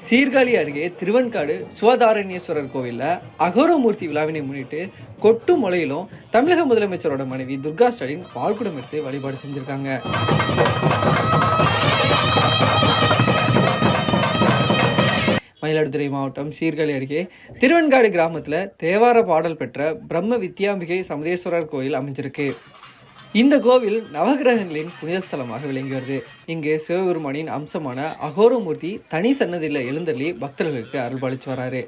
சீர்காழி அருகே திருவெண்காடு சுவதாரண்யேஸ்வரர் கோவிலில் அகோரமூர்த்தி விழாவினை முன்னிட்டு கொட்டு முளையிலும் தமிழக முதலமைச்சரோட மனைவி துர்கா ஸ்டாலின் பால்குடம் எடுத்து வழிபாடு செஞ்சிருக்காங்க. மயிலாடுதுறை மாவட்டம் சீர்காழி அருகே திருவெண்காடு கிராமத்தில் தேவார பாடல் பெற்ற பிரம்ம வித்யாம்பிகை சமதேஸ்வரர் கோயில் அமைஞ்சிருக்கு. இந்த கோவில் நவகிரகங்களின் புனிதஸ்தலமாக விளங்கி வருது. இங்கு சிவபெருமானின் அம்சமான அகோரமூர்த்தி தனி சன்னதியில் எழுந்தள்ளி பக்தர்களுக்கு அருள்பாலிச்சு வராரு.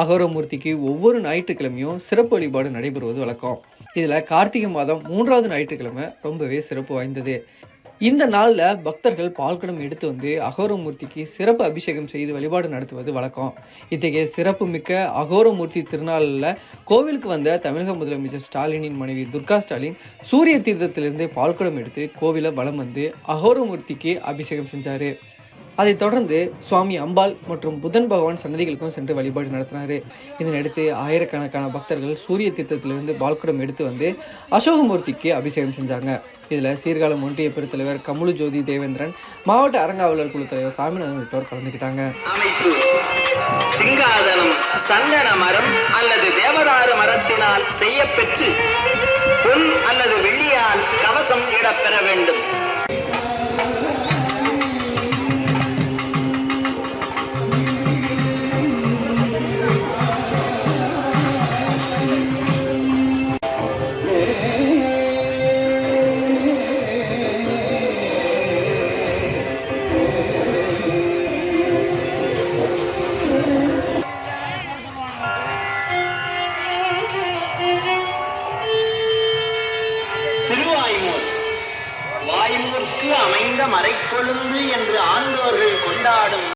அகோரமூர்த்திக்கு ஒவ்வொரு ஞாயிற்றுக்கிழமையும் சிறப்பு வழிபாடு நடைபெறுவது வழக்கம். இதில் கார்த்திகை மாதம் 3வது ஞாயிற்றுக்கிழமை ரொம்பவே சிறப்பு வாய்ந்தது. இந்த நாளில் பக்தர்கள் பால்குடம் எடுத்து வந்து அகோரமூர்த்திக்கு சிறப்பு அபிஷேகம் செய்து வழிபாடு நடத்துவது வழக்கம். இத்தகைய சிறப்பு மிக்க அகோரமூர்த்தி திருநாளில் கோவிலுக்கு வந்த தமிழக முதலமைச்சர் ஸ்டாலினின் மனைவி துர்கா ஸ்டாலின் சூரிய தீர்த்தத்திலிருந்து பால்குடம் எடுத்து கோவிலை வலம் வந்து அகோரமூர்த்திக்கு அபிஷேகம் செஞ்சார். அதைத் தொடர்ந்து சுவாமி அம்பாள் மற்றும் புதன் பகவான் சன்னதிகளுக்கும் சென்று வழிபாடு நடத்தினார். இதனையடுத்து ஆயிரக்கணக்கான பக்தர்கள் சூரிய தீர்த்தத்திலிருந்து பால்குடம் எடுத்து வந்து அசோகமூர்த்திக்கு அபிஷேகம் செஞ்சாங்க. இதில் சீர்காழி ஒன்றிய பெருத்தலைவர் கமுலு ஜோதி தேவேந்திரன், மாவட்ட அறங்காவலர் குழு தலைவர் சாமிநாதன் உள்ளிட்டோர் கலந்துக்கிட்டாங்க. சிங்காதனம் சந்தன மரம் அல்லது தேவதாரு மரத்தினால் செய்யப்பெற்று பொன் அல்லது வெள்ளியால் கவசம் இடப்பெற வேண்டும். வாய்மூர்க்கு அமைந்த மறைக்கொழுந்து என்று ஆண்டோர்கள் கொண்டாடும்